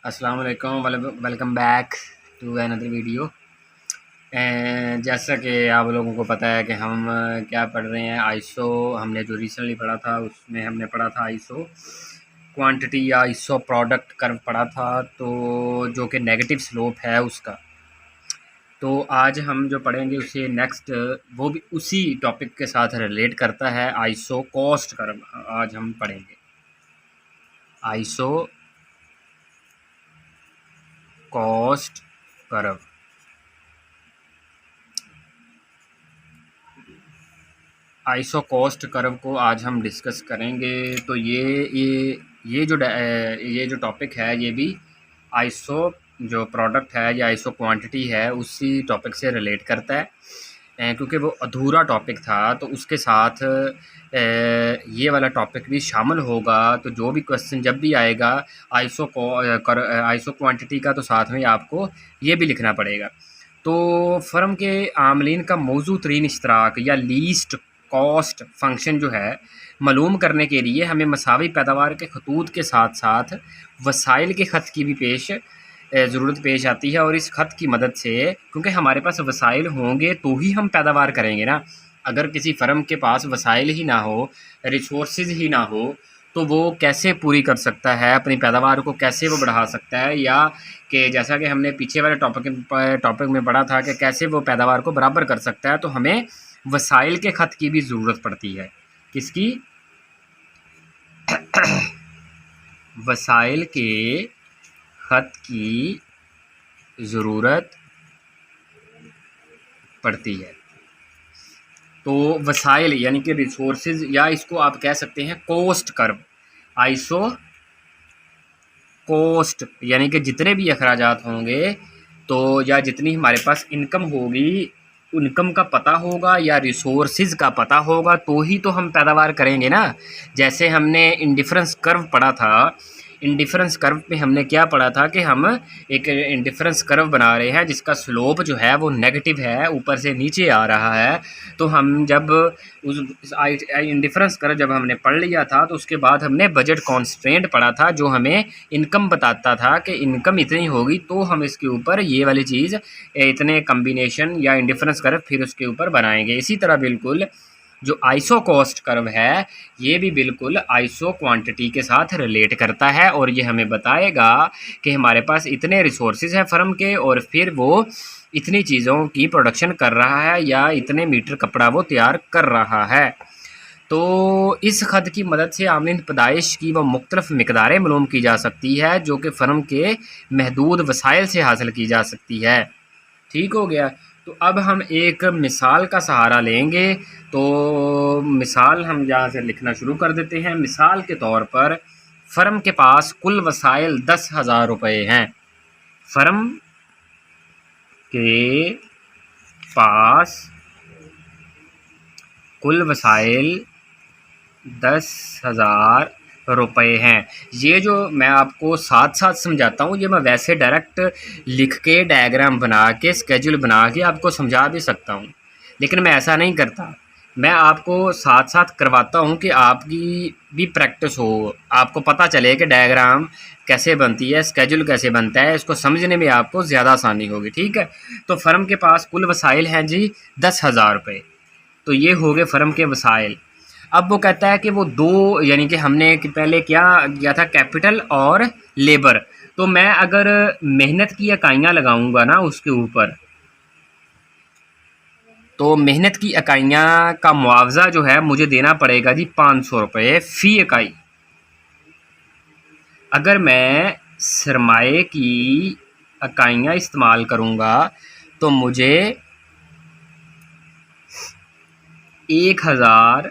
अस्सलाम वालेकुम, welcome back to another video. जैसा कि आप लोगों को पता है कि हम क्या पढ़ रहे हैं, आईसो। हमने जो रिसेंटली पढ़ा था उसमें हमने पढ़ा था आईसो क्वांटिटी या आईसो प्रोडक्ट कर्व पढ़ा था, तो जो कि नेगेटिव स्लोप है उसका। तो आज हम जो पढ़ेंगे उसे नेक्स्ट, वो भी उसी टॉपिक के साथ रिलेट करता है, आईसो कॉस्ट कर्व आज हम पढ़ेंगे। ISO cost curve, iso cost curve को आज हम डिस्कस करेंगे। तो ये जो टॉपिक है ये भी आइसो जो प्रोडक्ट है या आइसो क्वांटिटी है उसी टॉपिक से रिलेट करता है। क्योंकि वो अधूरा टॉपिक था तो उसके साथ ये वाला टॉपिक भी शामिल होगा। तो जो भी क्वेश्चन जब भी आएगा आइसो क्वांटिटी का, तो साथ में आपको ये भी लिखना पड़ेगा। तो फर्म के आमलीन का मौजू तरीन इश्तराक या लीस्ट कॉस्ट फंक्शन जो है मालूम करने के लिए हमें मसावी पैदावार के खतूत के साथ साथ वसाइल के ख़त की भी ज़रूरत पेश आती है। और इस ख़त की मदद से, क्योंकि हमारे पास वसाइल होंगे तो ही हम पैदावार करेंगे ना। अगर किसी फ़र्म के पास वसाइल ही ना हो, रिसोर्सेज ही ना हो, तो वो कैसे पूरी कर सकता है अपनी पैदावार को, कैसे वो बढ़ा सकता है। या कि जैसा कि हमने पीछे वाले टॉपिक में पढ़ा था कि कैसे वो पैदावार को बराबर कर सकता है, तो हमें वसाइल के ख़त की भी ज़रूरत पड़ती है। किसकी? वसाइल के ख़त की ज़रूरत पड़ती है। तो वसाइल यानी कि रिसोर्सेज, या इसको आप कह सकते हैं कॉस्ट कर्व। आइसो कॉस्ट यानी कि जितने भी अखराजात होंगे, तो या जितनी हमारे पास इनकम होगी, इनकम का पता होगा या रिसोर्सेज का पता होगा, तो ही तो हम पैदावार करेंगे ना। जैसे हमने इंडिफरेंस कर्व पढ़ा था, इंडिफरेंस कर्व में हमने क्या पढ़ा था कि हम एक इंडिफरेंस कर्व बना रहे हैं जिसका स्लोप जो है वो नेगेटिव है, ऊपर से नीचे आ रहा है। तो हम जब उस इंडिफरेंस कर्व जब हमने पढ़ लिया था, तो उसके बाद हमने बजट कॉन्स्ट्रेंट पढ़ा था जो हमें इनकम बताता था कि इनकम इतनी होगी तो हम इसके ऊपर ये वाली चीज़, इतने कम्बिनेशन या इंडिफरेंस कर्व फिर उसके ऊपर बनाएंगे। इसी तरह बिल्कुल जो आइसो कॉस्ट कर्व है ये भी बिल्कुल आइसो क्वांटिटी के साथ रिलेट करता है, और ये हमें बताएगा कि हमारे पास इतने रिसोर्सेज हैं फर्म के, और फिर वो इतनी चीज़ों की प्रोडक्शन कर रहा है या इतने मीटर कपड़ा वो तैयार कर रहा है। तो इस खत की मदद से आमलीन पैदाइश की वह मुख्तलिफ मकदारें मालूम की जा सकती है जो कि फ़र्म के महदूद वसाइल से हासिल की जा सकती है। ठीक हो गया। तो अब हम एक मिसाल का सहारा लेंगे। तो मिसाल हम यहाँ से लिखना शुरू कर देते हैं। मिसाल के तौर पर फ़र्म के पास कुल वसाइल 10,000 रुपये हैं। फ़र्म के पास कुल वसाइल 10,000 रुपये हैं। ये जो मैं आपको साथ साथ समझाता हूँ, ये मैं वैसे डायरेक्ट लिख के डायग्राम बना के स्केड्यूल बना के आपको समझा भी सकता हूँ, लेकिन मैं ऐसा नहीं करता। मैं आपको साथ साथ करवाता हूँ कि आपकी भी प्रैक्टिस हो, आपको पता चले कि डायग्राम कैसे बनती है, स्केड्यूल कैसे बनता है, इसको समझने में आपको ज़्यादा आसानी होगी। ठीक है। तो फ़र्म के पास कुल वसाइल हैं जी 10,000 रुपये। तो ये हो गए फ़र्म के वसाइल। अब वो कहता है कि वो दो, यानी कि हमने पहले क्या किया था, कैपिटल और लेबर। तो मैं अगर मेहनत की इकाइयाँ लगाऊंगा ना उसके ऊपर, तो मेहनत की इकाइयाँ का मुआवजा जो है मुझे देना पड़ेगा जी 500 रुपये फ़ी इकाई। अगर मैं सरमाए की इकाइयाँ इस्तेमाल करूँगा तो मुझे 1,000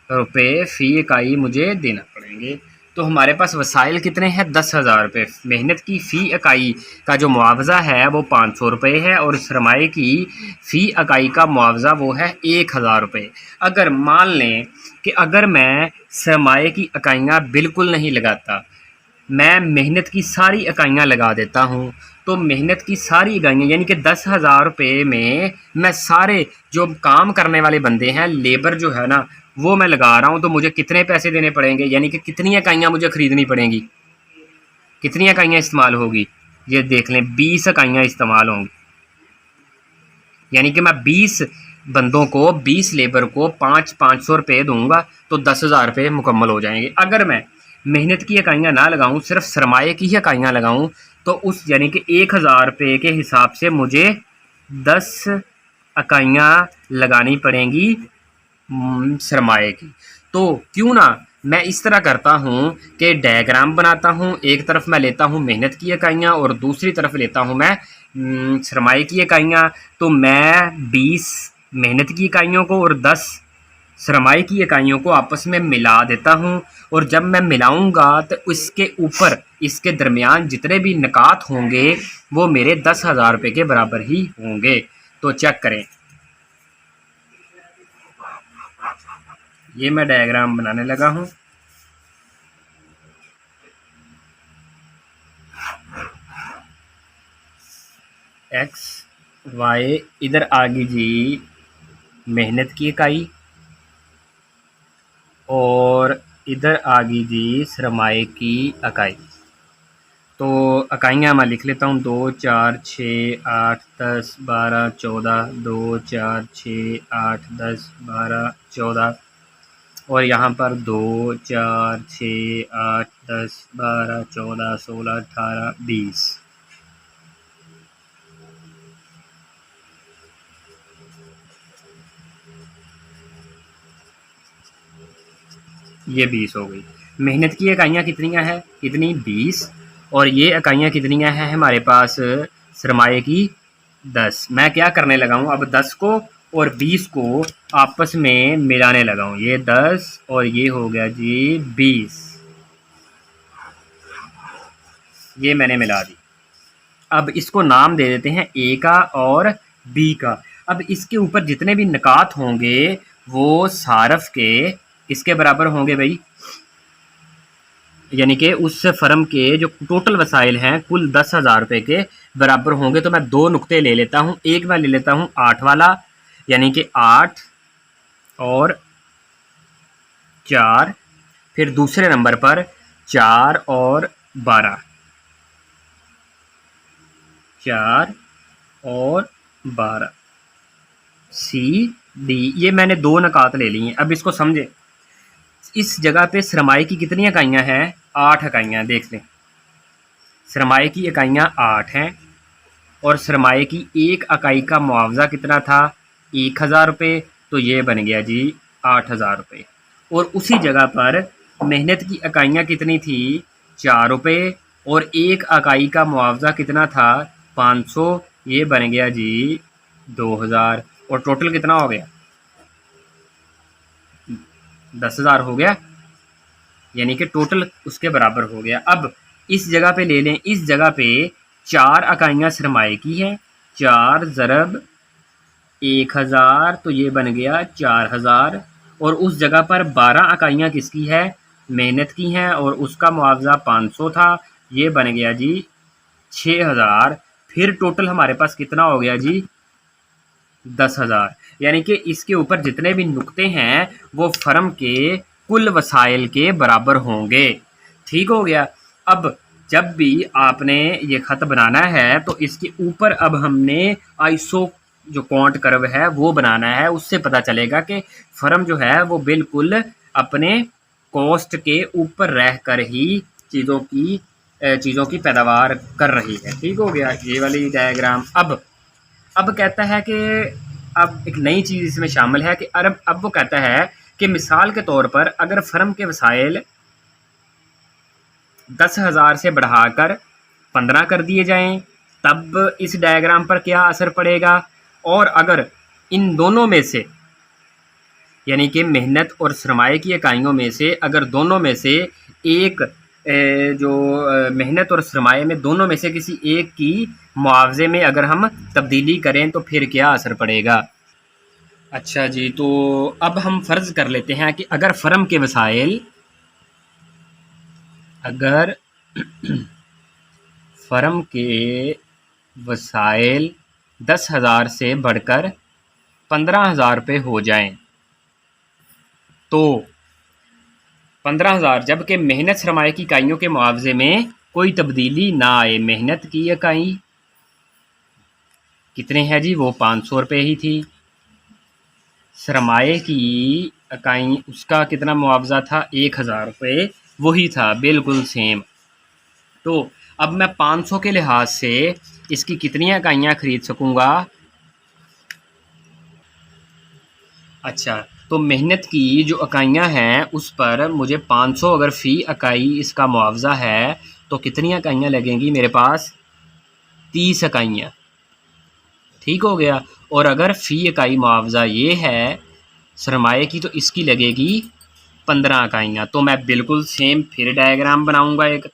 रुपये फ़ी इकाई मुझे देना पड़ेंगे। तो हमारे पास वसाइल कितने हैं? 10,000 रुपये। मेहनत की फ़ी इकाई का जो मुआवजा है वो 500 रुपये है, और सरमाए की फ़ी इकाई का मुआवजा वो है 1,000 रुपये। अगर मान लें कि अगर मैं सरमाए की इकाइयाँ बिल्कुल नहीं लगाता, मैं मेहनत की सारी इकाइयाँ लगा देता हूँ, तो मेहनत की सारी इकाइयाँ यानी कि 10,000 रुपये में मैं सारे जो काम करने वाले बंदे हैं, लेबर जो है ना, वो मैं लगा रहा हूँ, तो मुझे कितने पैसे देने पड़ेंगे, यानी कि कितनी इकाइयाँ मुझे ख़रीदनी पड़ेंगी? कितनी इकाइयाँ इस्तेमाल होगी, ये देख लें 20 इकाइयाँ इस्तेमाल होंगी। यानी कि मैं 20 बंदों को 20 लेबर को 500 रुपये दूंगा तो 10,000 रुपये मुकम्मल हो जाएंगे। अगर मैं मेहनत की इकाइयाँ ना लगाऊं, सिर्फ सरमाए की ही इकाइयाँ लगाऊं, तो उस यानी कि 1,000 रुपये के हिसाब से मुझे 10 इकाइयाँ लगानी पड़ेंगी सरमाए की। तो क्यों ना मैं इस तरह करता हूँ कि डायग्राम बनाता हूँ, एक तरफ मैं लेता हूँ मेहनत की इकाइयाँ और दूसरी तरफ लेता हूँ मैं सरमाए की इकाइयाँ। तो मैं 20 मेहनत की इकाइयों को और 10 सरमाए की इकाइयों को आपस में मिला देता हूँ, और जब मैं मिलाऊंगा तो इसके ऊपर इसके दरमियान जितने भी निकात होंगे वो मेरे 10,000 रुपये के बराबर ही होंगे। तो चेक करें, ये मैं डायग्राम बनाने लगा हूँ। एक्स वाई इधर आ गई जी मेहनत की इकाई, और इधर आ गई जी सरमाए की इकाई। तो इकाइयाँ मैं लिख लेता हूँ 2 4 6 8 10 12 14, 2 4 6 8 10 12 14, और यहाँ पर 2 4 6 8 10 12 14 16 18 20। ये 20 हो गई। मेहनत की इकाइयाँ कितनी हैं, कितनी 20, और ये इकाइयाँ कितनी हैं हमारे पास सरमाए की 10। मैं क्या करने लगा हूँ, अब 10 को और 20 को आपस में मिलाने लगा हूँ। ये 10 और ये हो गया जी 20, ये मैंने मिला दी। अब इसको नाम दे देते हैं ए का और बी का। अब इसके ऊपर जितने भी निकात होंगे वो सारफ के इसके बराबर होंगे भाई, यानी कि उस फर्म के जो टोटल वसाइल हैं कुल 10,000 रुपये के बराबर होंगे। तो मैं 2 नुक्ते ले लेता हूँ, एक मैं ले लेता हूँ 8 वाला, यानी कि 8 और 4, फिर दूसरे नंबर पर 4 और 12, 4 और 12, सी डी, ये मैंने 2 नकात ले ली हैं। अब इसको समझे, इस जगह पे सरमाए की कितनी इकाइयाँ हैं, 8 इकाइयाँ। देख लें, सरमाए की इकाइयाँ 8 हैं, और सरमाए की एक इकाई का मुआवजा कितना था, 1,000 रुपये। तो ये बन गया जी 8,000 रुपये। और उसी जगह पर मेहनत की इकाइयाँ कितनी थी, 4 रुपये, और एक इकाई का मुआवजा कितना था, 500। ये बन गया जी 2,000, और टोटल कितना हो गया, 10,000 हो गया, यानी कि टोटल उसके बराबर हो गया। अब इस जगह पे ले लें, इस जगह पे 4 इकाइयाँ सरमाए की हैं, 4 ज़रब 1,000, तो ये बन गया 4,000। और उस जगह पर 12 इकाइयाँ किसकी है, मेहनत की हैं, और उसका मुआवजा 500 था। ये बन गया जी 6,000। फिर टोटल हमारे पास कितना हो गया जी, 10,000। यानी कि इसके ऊपर जितने भी नुक्ते हैं वो फर्म के कुल वसाइल के बराबर होंगे। ठीक हो गया। अब जब भी आपने ये ख़त बनाना है तो इसके ऊपर अब हमने आइसो जो क्वांट कर्व है वो बनाना है। उससे पता चलेगा कि फर्म जो है वो बिल्कुल अपने कॉस्ट के ऊपर रह कर ही चीज़ों की पैदावार कर रही है। ठीक हो गया, ये वाली डायग्राम। अब कहता है कि अब एक नई चीज़ इसमें शामिल है कि अब वो कहता है कि मिसाल के तौर पर अगर फर्म के वसाइल 10,000 से बढ़ाकर 15 कर दिए जाएं तब इस डायग्राम पर क्या असर पड़ेगा। और अगर इन दोनों में से, यानी कि मेहनत और सरमाए की इकाइयों में से अगर दोनों में से एक जो मेहनत और सरमाए में दोनों में से किसी एक की मुआवजे में अगर हम तब्दीली करें तो फिर क्या असर पड़ेगा। अच्छा जी, तो अब हम फ़र्ज़ कर लेते हैं कि अगर फ़र्म के वसाइल अगर फ़र्म के वसाइल 10,000 से बढ़कर 15,000 रुपये हो जाएं तो 15,000, जबकि मेहनत सरमाए की इकाइयों के मुआवजे में कोई तब्दीली ना आए। मेहनत की इकाई कितने है जी, वो 500 रुपये ही थी। सरमाए की इकाई उसका कितना मुआवजा था, 1000 रुपये, वही था बिल्कुल सेम। तो अब मैं 500 के लिहाज से इसकी कितनी इकाइयाँ ख़रीद सकूँगा। अच्छा, तो मेहनत की जो इकाइयाँ हैं उस पर मुझे 500 अगर फ़ी इकाई इसका मुआवजा है तो कितनी इकाइयाँ लगेंगी मेरे पास, 30 इकाइयाँ। ठीक हो गया। और अगर फ़ी इकाई मुआवजा ये है सरमाए की तो इसकी लगेगी 15 इकाइयाँ। तो मैं बिल्कुल सेम फिर डायग्राम बनाऊँगा एक।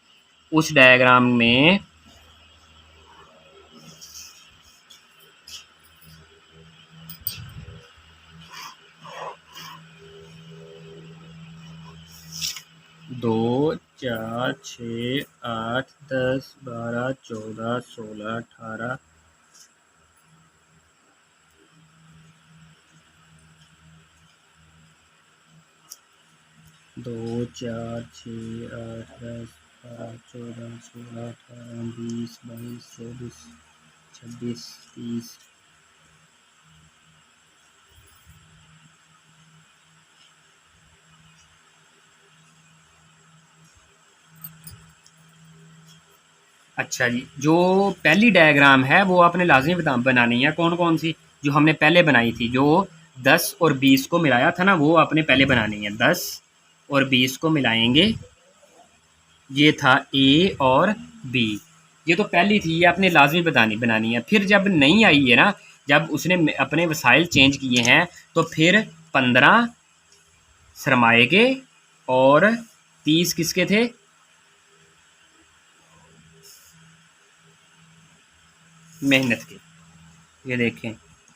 उस डायग्राम में दो, 4, 6, 8, 10, 12, 14, 16, 18, 2, 4, 6, 8, 10, 12, 14, 16, 18, 20, 22, 24, 26, 30। अच्छा जी, जो पहली डायग्राम है वो आपने लाजमी बनानी है। कौन कौन सी, जो हमने पहले बनाई थी, जो 10 और 20 को मिलाया था ना, वो आपने पहले बनानी है। 10 और 20 को मिलाएंगे, ये था ए और बी। ये तो पहली थी, ये आपने लाजमी बनानी है। फिर जब नहीं आई है ना, जब उसने अपने वसाइल चेंज किए हैं, तो फिर 15 सरमाए के और 30 किसके थे, मेहनत के। ये देखें,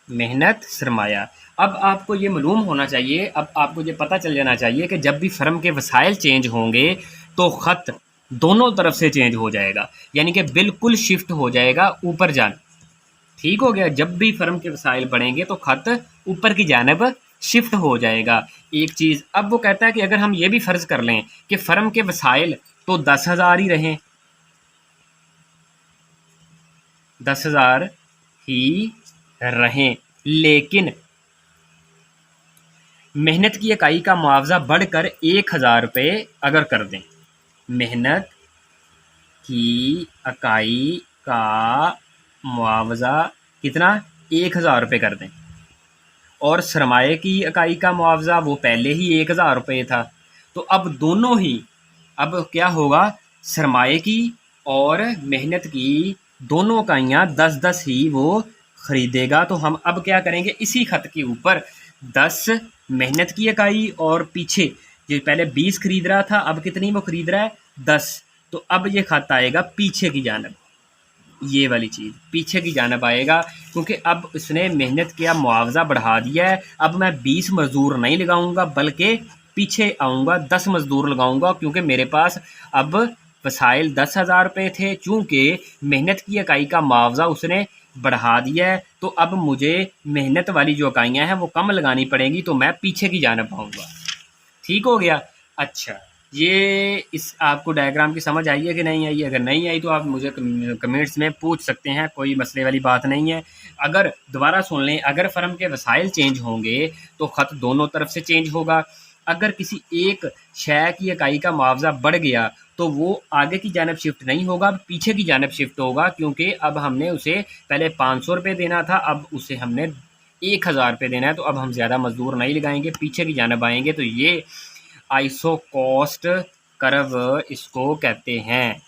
मेहनत सरमाया। अब आपको ये मालूम होना चाहिए, अब आपको ये पता चल जाना चाहिए कि जब भी फ़र्म के वसाइल चेंज होंगे तो ख़त दोनों तरफ से चेंज हो जाएगा, यानी कि बिल्कुल शिफ्ट हो जाएगा ऊपर जान। ठीक हो गया। जब भी फ़र्म के वसाइल बढ़ेंगे तो ख़त ऊपर की जानब शिफ्ट हो जाएगा। एक चीज़, अब वो कहता है कि अगर हम ये भी फ़र्ज़ कर लें कि फ़र्म के वसाइल तो 10,000 ही रहें, 10,000 ही रहें, लेकिन मेहनत की इकाई का मुआवजा बढ़कर 1000 रुपये अगर कर दें, मेहनत की इकाई का मुआवजा कितना, 1000 रुपये कर दें, और सरमाए की इकाई का मुआवजा वो पहले ही 1000 रुपये था। तो अब दोनों ही, अब क्या होगा, सरमाए की और मेहनत की दोनों इकाइयाँ 10-10 ही वो ख़रीदेगा। तो हम अब क्या करेंगे, इसी ख़त के ऊपर 10 मेहनत की इकाई और पीछे जो पहले 20 खरीद रहा था, अब कितनी वो खरीद रहा है, 10। तो अब ये ख़त आएगा पीछे की जानब, ये वाली चीज़ पीछे की जानब आएगा, क्योंकि अब उसने मेहनत किया, मुआवजा बढ़ा दिया है। अब मैं 20 मज़दूर नहीं लगाऊंगा, बल्कि पीछे आऊँगा, 10 मज़दूर लगाऊंगा, क्योंकि मेरे पास अब वसाइल 10,000 रुपये थे। चूँकि मेहनत की इकाई का मुआवजा उसने बढ़ा दिया है, तो अब मुझे मेहनत वाली जो इकाइयाँ हैं वो कम लगानी पड़ेंगी, तो मैं पीछे की जानब आऊँगा। ठीक हो गया। अच्छा, ये इस आपको डायग्राम की समझ आई है कि नहीं आई है? अगर नहीं आई तो आप मुझे कमेंट्स में पूछ सकते हैं, कोई मसले वाली बात नहीं है। अगर दोबारा सुन लें, अगर फ़र्म के वसाइल चेंज होंगे तो ख़त दोनों तरफ से चेंज होगा। अगर किसी एक शय की इकाई का मुआवजा बढ़ गया तो वो आगे की जानब शिफ्ट नहीं होगा, पीछे की जानब शिफ्ट होगा, क्योंकि अब हमने उसे पहले 500 रुपये देना था, अब उसे हमने 1000 रुपये देना है। तो अब हम ज़्यादा मज़दूर नहीं लगाएंगे, पीछे की जानब आएंगे। तो ये आइसोकॉस्ट कर्व इसको कहते हैं।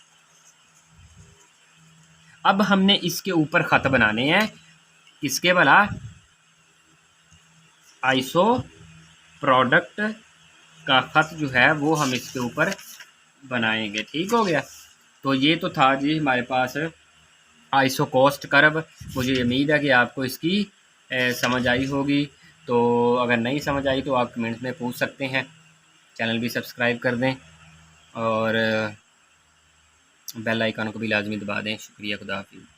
अब हमने इसके ऊपर ख़त बनाने हैं, किसके भला, आइसो प्रोडक्ट का ख़त जो है वो हम इसके ऊपर बनाएंगे। ठीक हो गया। तो ये तो था जी हमारे पास आइसोकॉस्ट कर्व। मुझे उम्मीद है कि आपको इसकी समझ आई होगी। तो अगर नहीं समझ आई तो आप कमेंट्स में पूछ सकते हैं। चैनल भी सब्सक्राइब कर दें और बेल आइकन को भी लाजमी दबा दें। शुक्रिया, खुदा हाफिज़।